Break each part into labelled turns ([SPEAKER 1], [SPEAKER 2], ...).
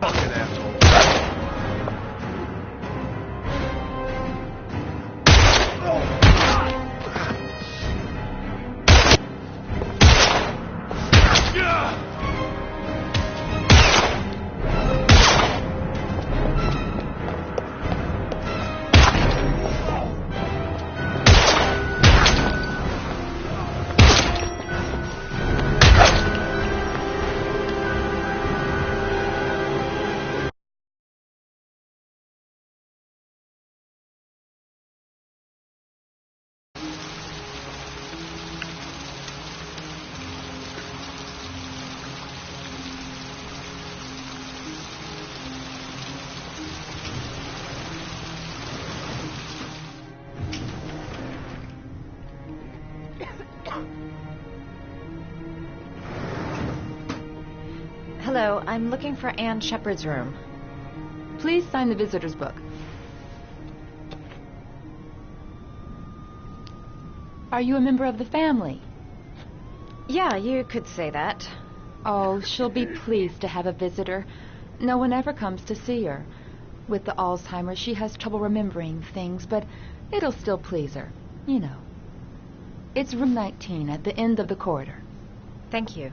[SPEAKER 1] Fucking asshole.
[SPEAKER 2] Hello, I'm looking for Anne Shepard's room.
[SPEAKER 3] Please sign the visitor's book. Are you a member of the family?
[SPEAKER 2] Yeah, you could say that.
[SPEAKER 3] Oh, she'll be pleased to have a visitor. No one ever comes to see her. With the Alzheimer's, she has trouble remembering things, but it'll still please her. You know. It's room 19 at the end of the corridor.
[SPEAKER 2] Thank you.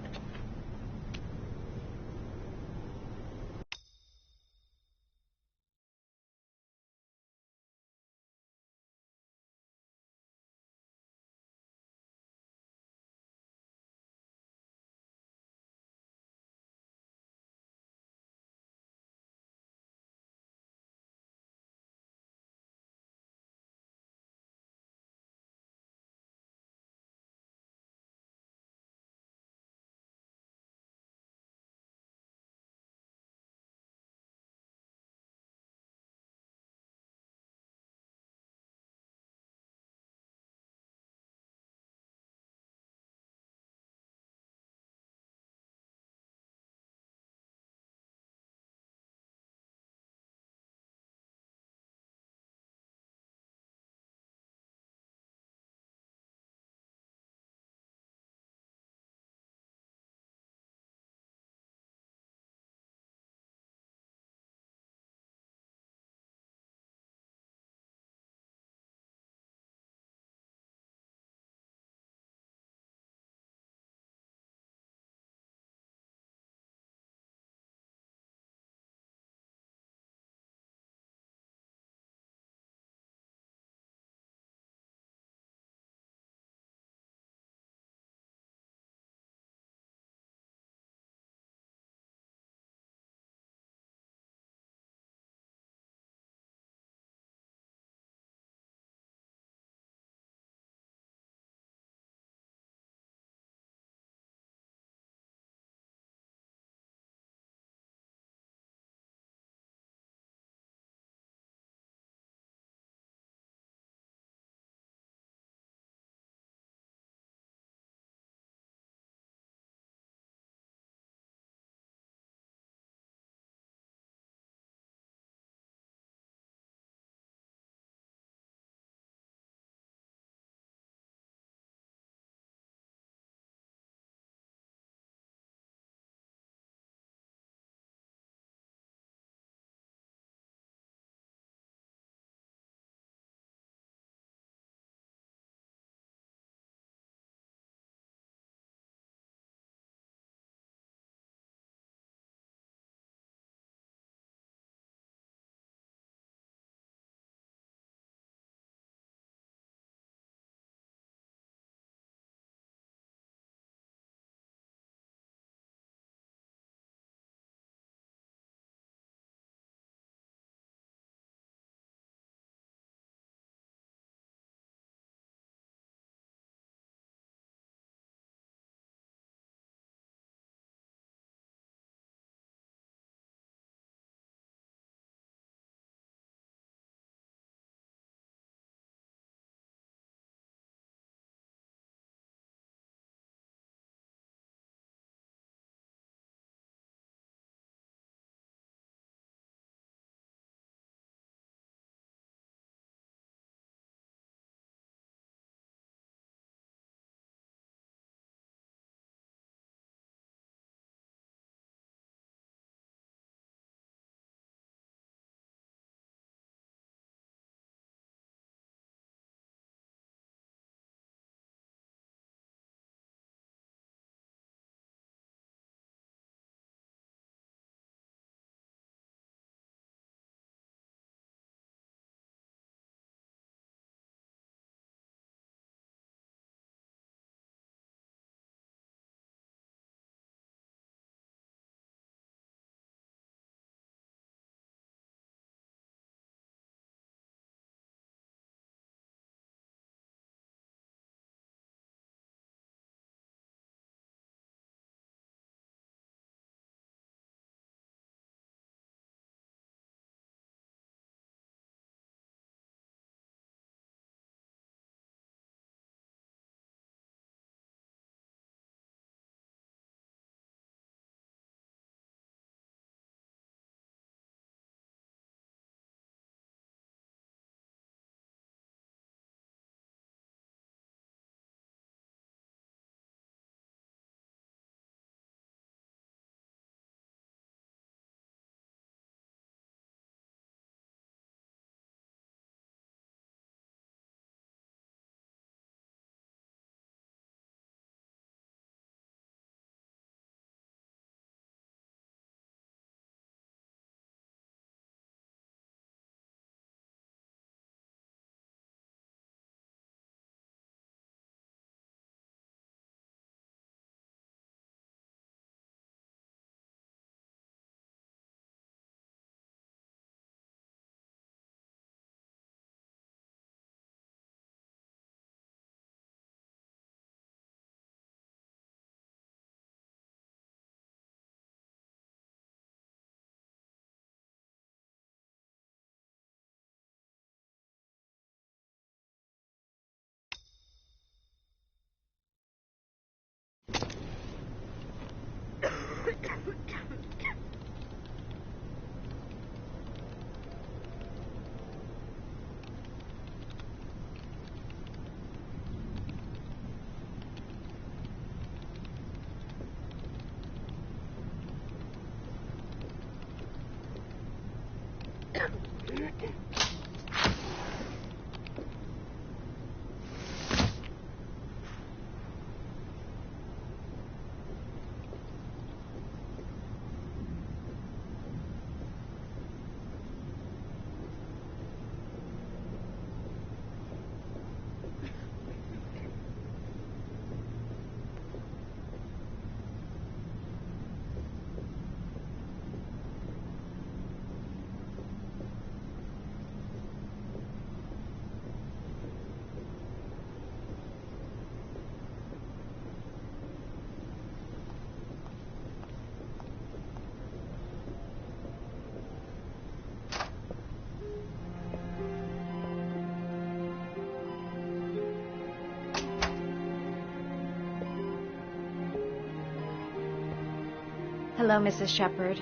[SPEAKER 2] Hello, Mrs. Shepherd.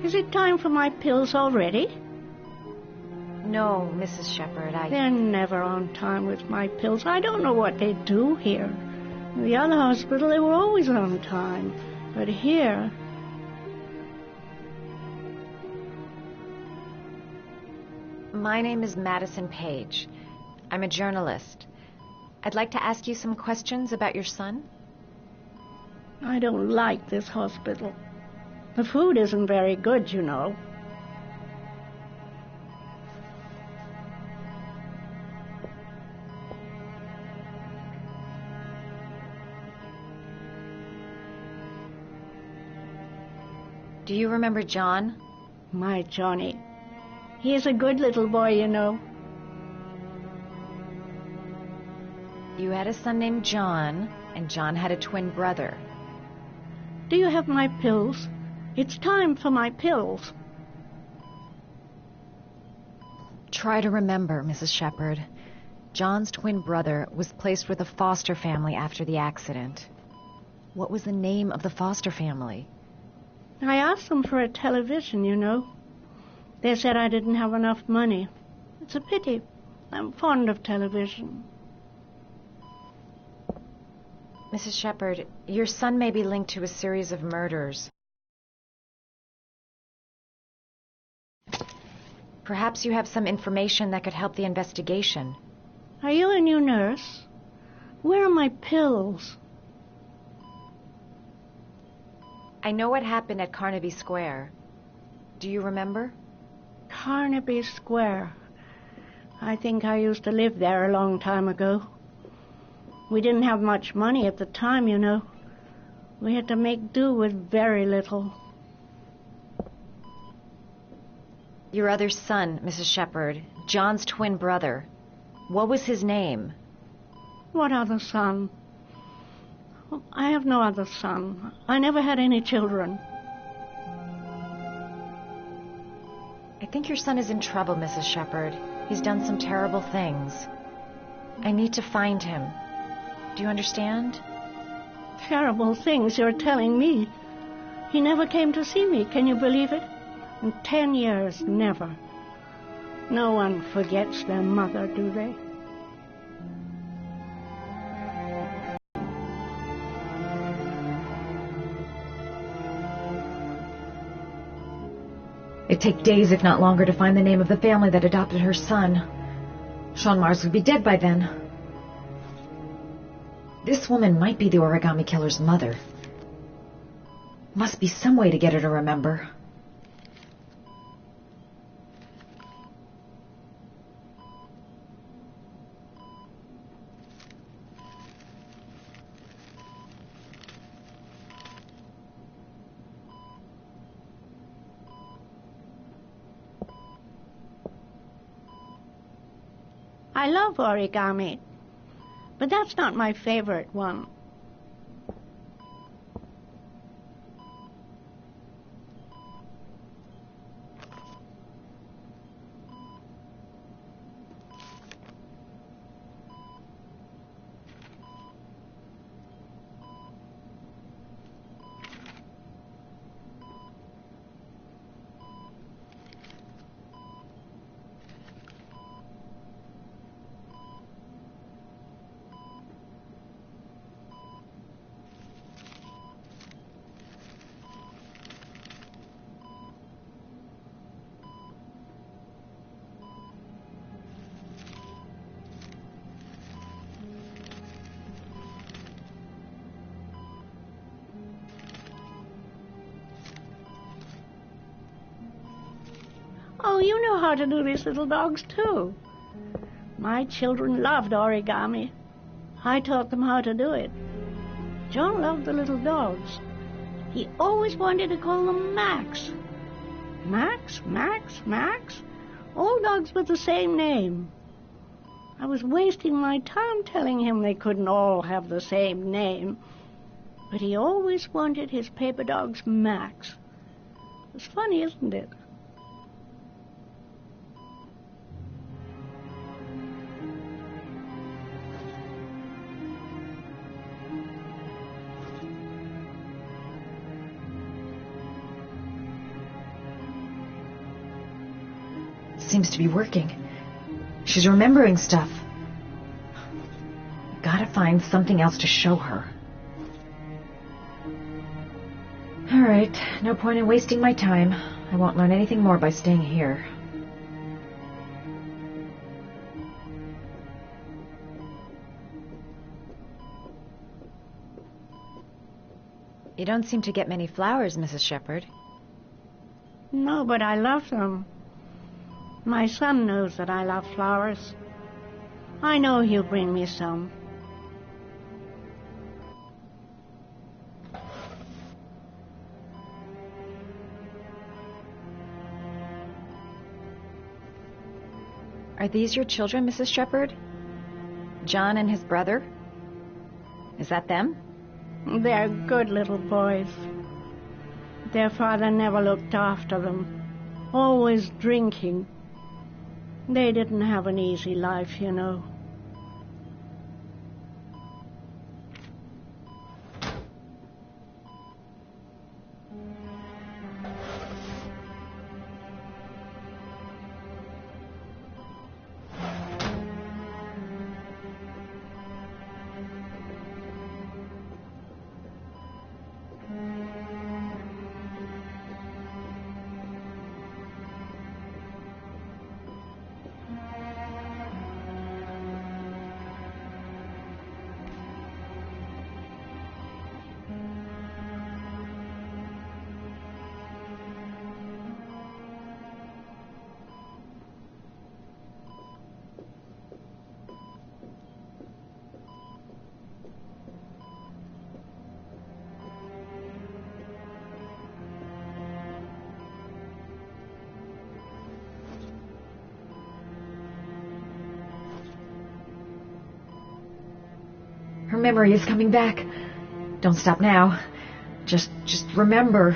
[SPEAKER 1] Is it time for my pills already?
[SPEAKER 2] No, Mrs. Shepherd,
[SPEAKER 1] They're never on time with my pills. I don't know what they do here. In the other hospital, they were always on time. But here...
[SPEAKER 2] My name is Madison Page. I'm a journalist. I'd like to ask you some questions about your son.
[SPEAKER 1] I don't like this hospital. The food isn't very good, you know.
[SPEAKER 2] Do you remember John?
[SPEAKER 1] My Johnny. He is a good little boy, you know.
[SPEAKER 2] You had a son named John, and John had a twin brother.
[SPEAKER 1] Do you have my pills? It's time for my pills.
[SPEAKER 2] Try to remember, Mrs. Shepherd. John's twin brother was placed with a foster family after the accident. What was the name of the foster family?
[SPEAKER 1] I asked them for a television, you know. They said I didn't have enough money. It's a pity. I'm fond of television.
[SPEAKER 2] Mrs. Shepherd, your son may be linked to a series of murders. Perhaps you have some information that could help the investigation.
[SPEAKER 1] Are you a new nurse? Where are my pills?
[SPEAKER 2] I know what happened at Carnaby Square. Do you remember?
[SPEAKER 1] Carnaby Square. I think I used to live there a long time ago. We didn't have much money at the time, you know. We had to make do with very little.
[SPEAKER 2] Your other son, Mrs. Shepherd, John's twin brother. What was his name?
[SPEAKER 1] What other son? I have no other son. I never had any children.
[SPEAKER 2] I think your son is in trouble, Mrs. Shepherd. He's done some terrible things. I need to find him. Do you understand?
[SPEAKER 1] Terrible things you're telling me. He never came to see me. Can you believe it? In 10 years, never. No one forgets their mother, do they?
[SPEAKER 2] It'd take days, if not longer, to find the name of the family that adopted her son. Sean Mars would be dead by then. This woman might be the origami killer's mother. Must be some way to get her to remember.
[SPEAKER 1] I love origami, but that's not my favorite one. Oh, you know how to do these little dogs, too. My children loved origami. I taught them how to do it. John loved the little dogs. He always wanted to call them Max. Max, Max, Max. All dogs with the same name. I was wasting my time telling him they couldn't all have the same name. But he always wanted his paper dogs Max. It's funny, isn't it?
[SPEAKER 2] Seems to be working. She's remembering stuff. Gotta find something else to show her. All right, no point in wasting my time. I won't learn anything more by staying here. You don't seem to get many flowers, Mrs. Shepherd.
[SPEAKER 1] No, but I love them. My son knows that I love flowers. I know he'll bring me some.
[SPEAKER 2] Are these your children, Mrs. Shepherd? John and his brother? Is that them?
[SPEAKER 1] They're good little boys. Their father never looked after them, always drinking. They didn't have an easy life, you know.
[SPEAKER 2] Her memory is coming back. Don't stop now. Just remember.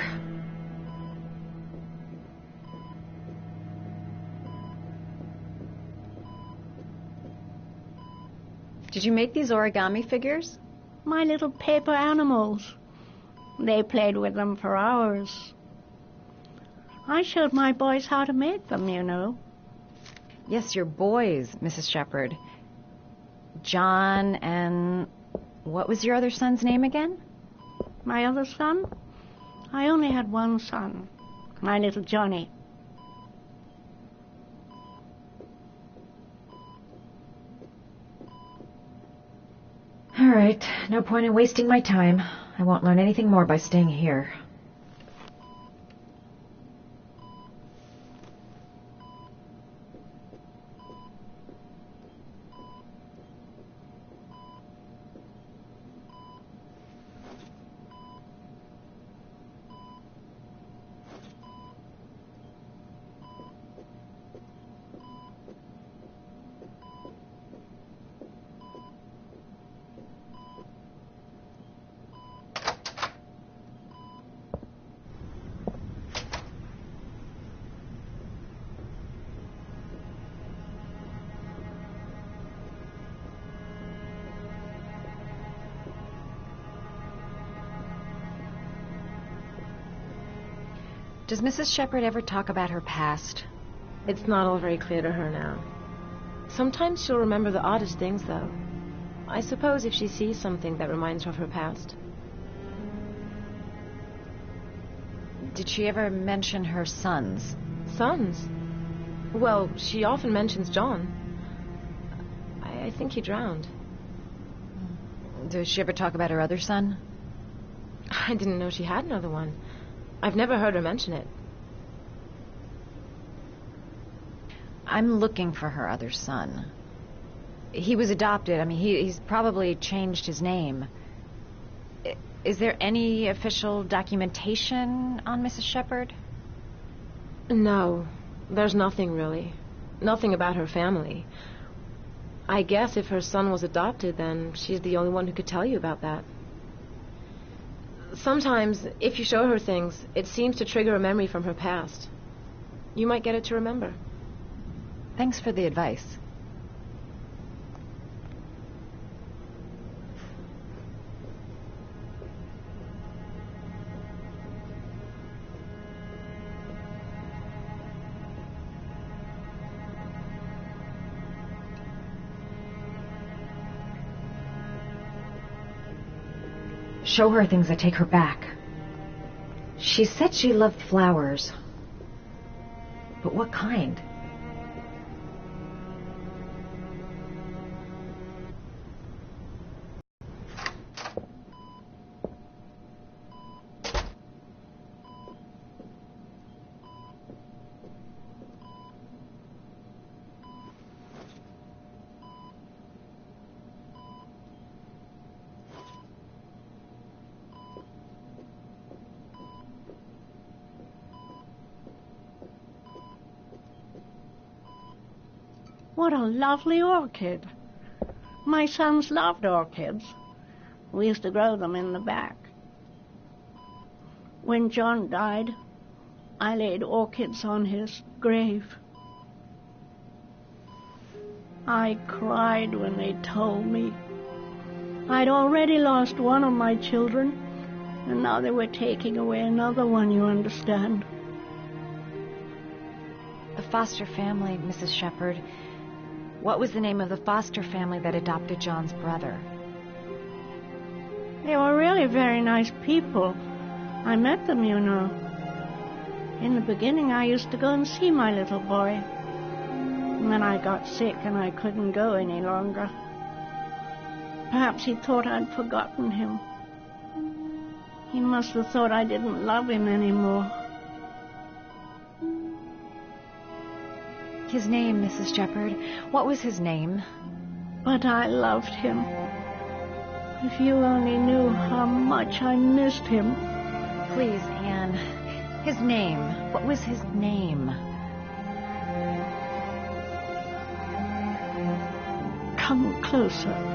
[SPEAKER 2] Did you make these origami figures?
[SPEAKER 1] My little paper animals. They played with them for hours. I showed my boys how to make them, you know.
[SPEAKER 2] Yes, your boys, Mrs. Shepherd. John and... what was your other son's name again?
[SPEAKER 1] My other son? I only had one son, my little Johnny.
[SPEAKER 2] All right, no point in wasting my time. I won't learn anything more by staying here. Does Mrs. Shepherd ever talk about her past?
[SPEAKER 4] It's not all very clear to her now. Sometimes she'll remember the oddest things, though. I suppose if she sees something that reminds her of her past.
[SPEAKER 2] Did she ever mention her sons?
[SPEAKER 4] Sons? Well, she often mentions John. I think he drowned.
[SPEAKER 2] Does she ever talk about her other son?
[SPEAKER 4] I didn't know she had another one. I've never heard her mention it.
[SPEAKER 2] I'm looking for her other son. He was adopted. I mean, he's probably changed his name. Is there any official documentation on Mrs. Shepherd?
[SPEAKER 4] No, there's nothing really. Nothing about her family. I guess if her son was adopted, then she's the only one who could tell you about that. Sometimes, if you show her things, it seems to trigger a memory from her past. You might get it to remember.
[SPEAKER 2] Thanks for the advice. Show her things that take her back. She said she loved flowers. But what kind?
[SPEAKER 1] What a lovely orchid. My sons loved orchids. We used to grow them in the back. When John died, I laid orchids on his grave. I cried when they told me. I'd already lost one of my children, and now they were taking away another one, you understand.
[SPEAKER 2] The foster family, Mrs. Shepherd. What was the name of the foster family that adopted John's brother?
[SPEAKER 1] They were really very nice people. I met them, you know. In the beginning, I used to go and see my little boy. And then I got sick and I couldn't go any longer. Perhaps he thought I'd forgotten him. He must have thought I didn't love him anymore.
[SPEAKER 2] His name, Mrs. Shepherd. What was his name?
[SPEAKER 1] But I loved him. If you only knew how much I missed him.
[SPEAKER 2] Please, Anne. His name. What was his name?
[SPEAKER 1] Come closer.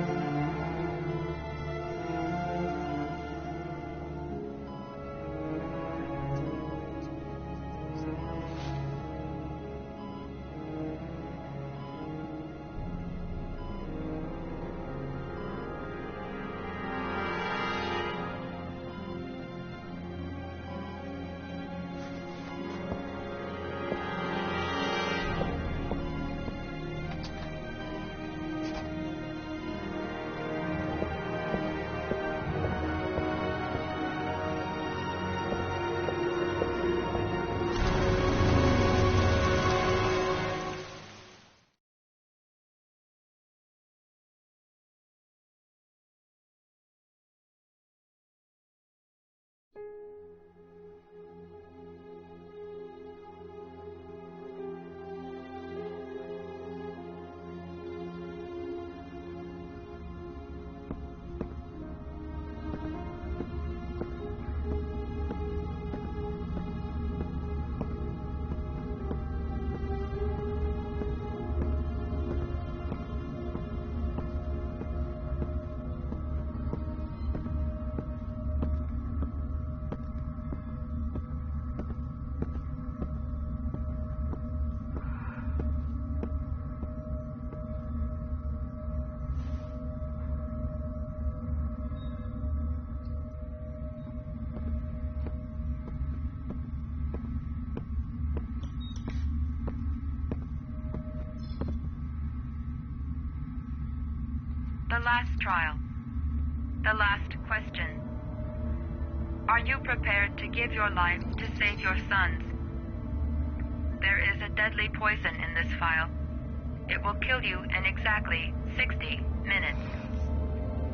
[SPEAKER 5] The last trial. The last question. Are you prepared to give your life to save your sons? There is a deadly poison in this vial. It will kill you in exactly 60 minutes.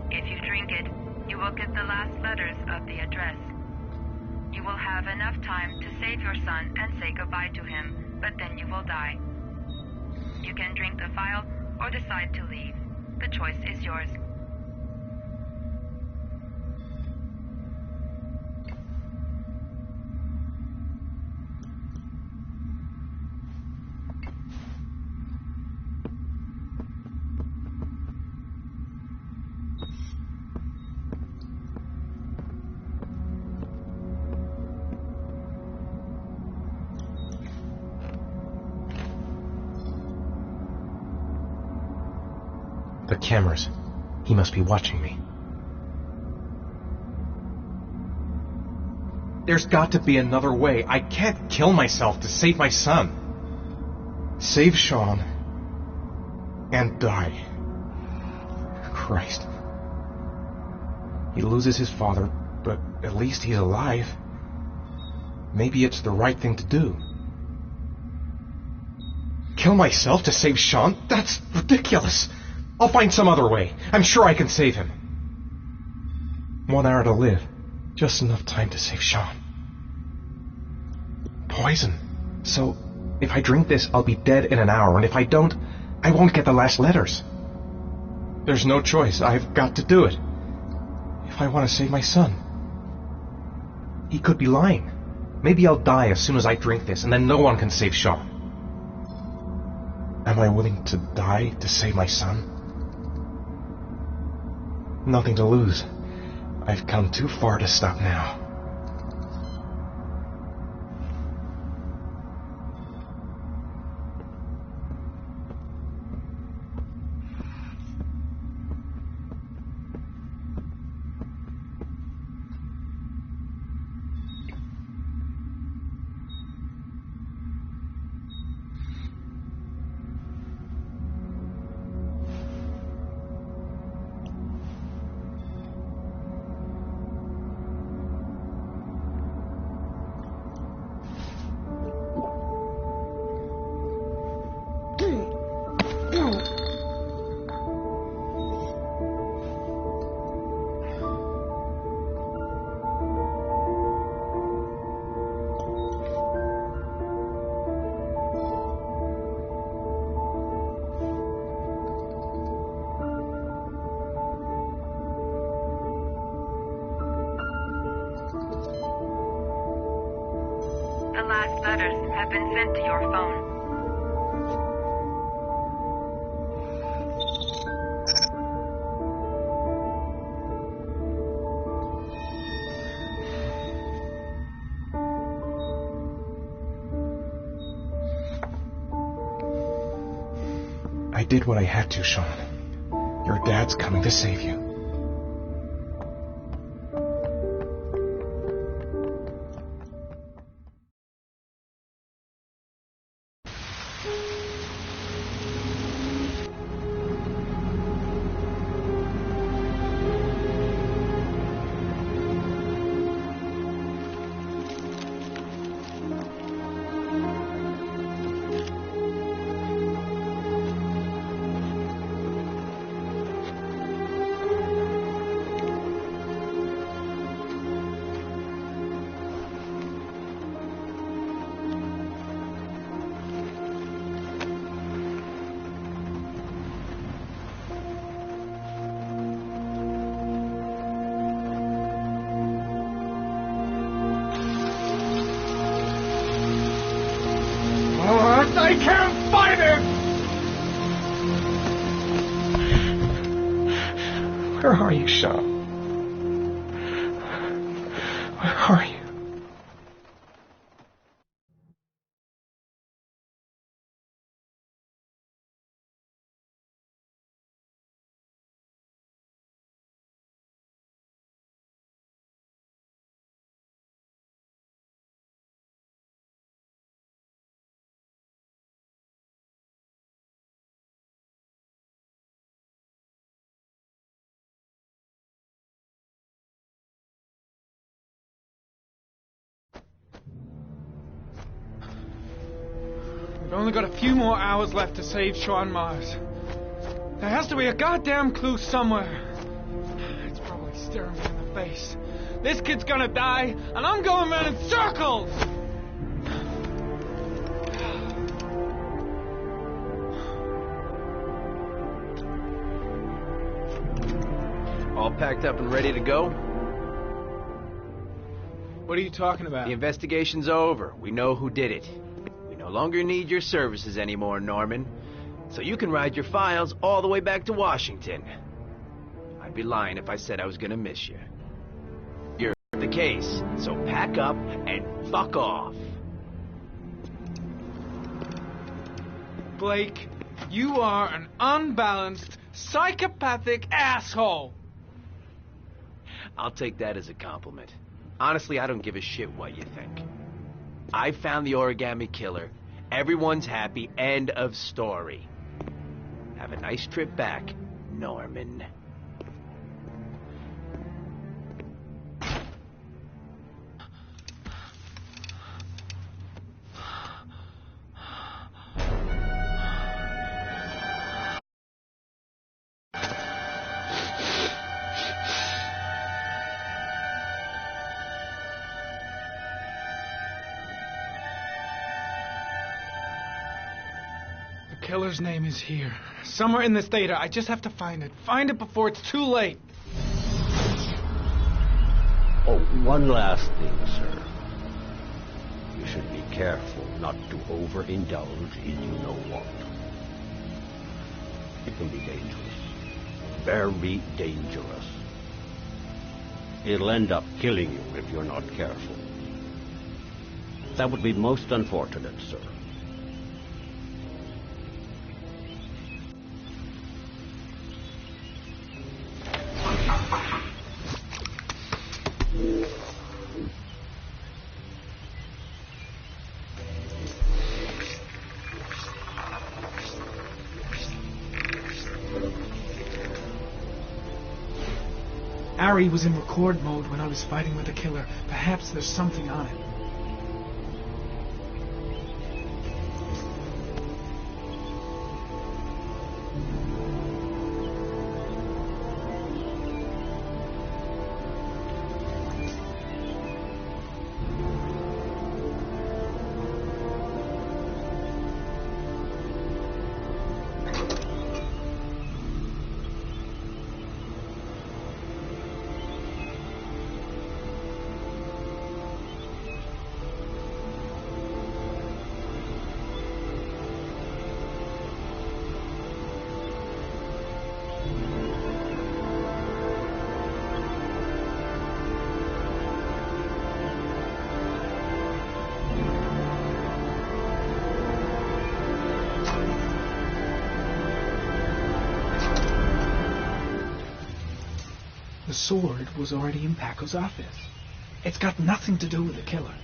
[SPEAKER 5] If you drink it, you will get the last letters of the address. You will have enough time to save your son and say goodbye to him, but then you will die. You can drink the file or decide to leave. The choice is yours.
[SPEAKER 6] The cameras. He must be watching me. There's got to be another way. I can't kill myself to save my son. Save Sean and die. Christ. He loses his father, but at least he's alive. Maybe it's the right thing to do. Kill myself to save Sean? That's ridiculous. I'll find some other way. I'm sure I can save him. 1 hour to live. Just enough time to save Sean. Poison. So, if I drink this, I'll be dead in an hour, and if I don't, I won't get the last letters. There's no choice. I've got to do it. If I want to save my son. He could be lying. Maybe I'll die as soon as I drink this, and then no one can save Sean. Am I willing to die to save my son? Nothing to lose. I've come too far to stop now.
[SPEAKER 5] The last letters have been sent to your phone.
[SPEAKER 6] I did what I had to, Sean. Your dad's coming to save you. I can't find him! Where are you, Sean? Where are you?
[SPEAKER 7] We've only got a few more hours left to save Sean Mars. There has to be a goddamn clue somewhere. It's probably staring me in the face. This kid's gonna die, and I'm going around in circles!
[SPEAKER 8] packed up and ready to go?
[SPEAKER 7] What are you talking about?
[SPEAKER 8] The investigation's over. We know who did it. We no longer need your services anymore, Norman. So you can ride your files all the way back to Washington. I'd be lying if I said I was gonna miss you. You're the case, so pack up and fuck off.
[SPEAKER 7] Blake, you are an unbalanced, psychopathic asshole.
[SPEAKER 8] I'll take that as a compliment. Honestly, I don't give a shit what you think. I found the origami killer. Everyone's happy. End of story. Have a nice trip back, Norman.
[SPEAKER 7] The killer's name is here. Somewhere in this data. I just have to find it. Find it before it's too late.
[SPEAKER 9] Oh, one last thing, sir. You should be careful not to overindulge in you-know-what. It can be dangerous. Very dangerous. It'll end up killing you if you're not careful. That would be most unfortunate, sir.
[SPEAKER 7] Ari was in record mode when I was fighting with the killer. Perhaps there's something on it. The sword was already in Paco's office. It's got nothing to do with the killer.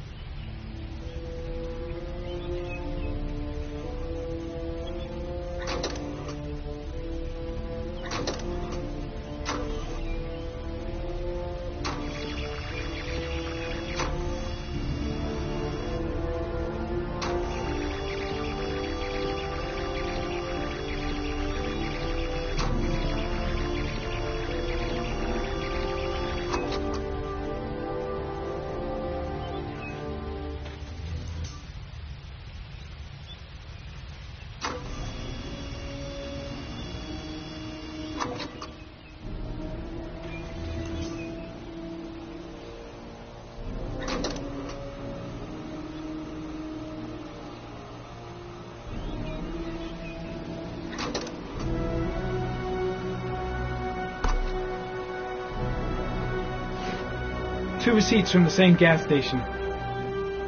[SPEAKER 7] Two receipts from the same gas station.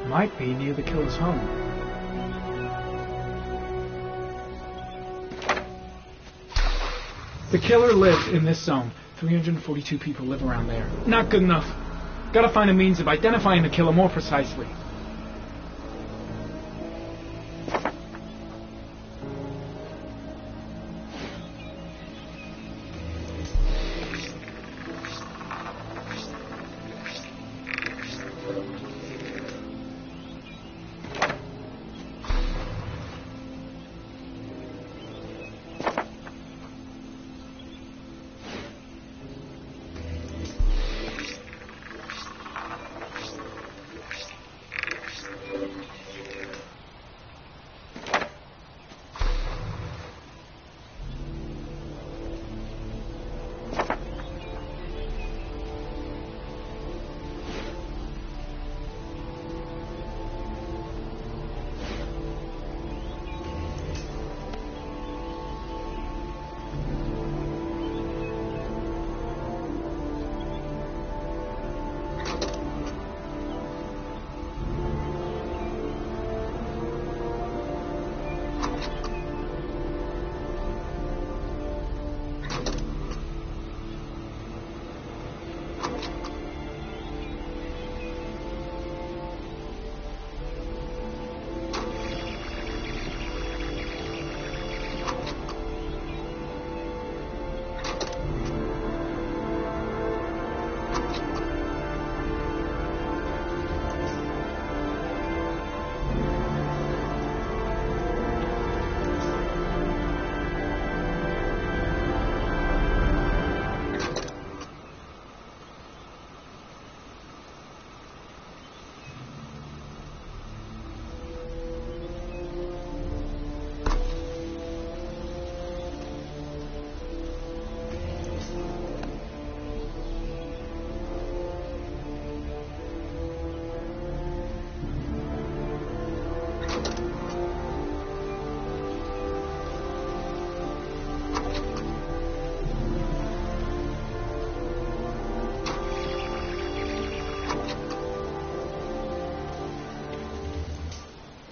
[SPEAKER 7] Might be near the killer's home. The killer lived in this zone. 342 people live around there. Not good enough. Gotta find a means of identifying the killer more precisely.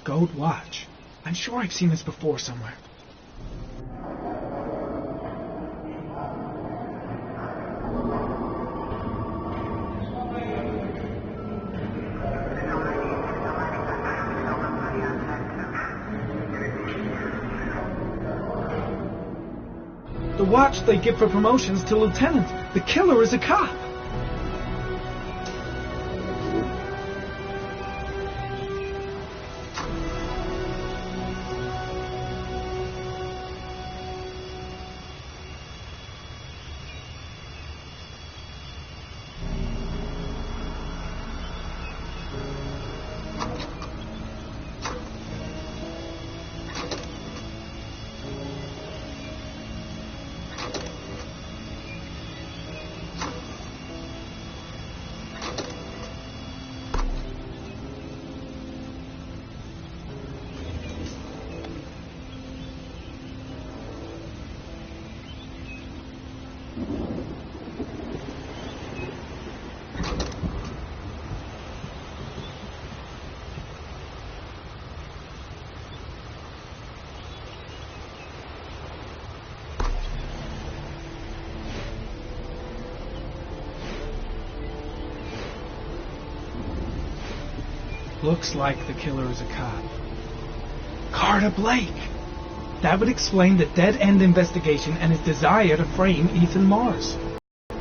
[SPEAKER 7] gold watch. I'm sure I've seen this before somewhere. The watch they give for promotions to lieutenant. The killer is a cop. Looks like the killer is a cop. Carter Blake! That would explain the dead-end investigation and his desire to frame Ethan Mars.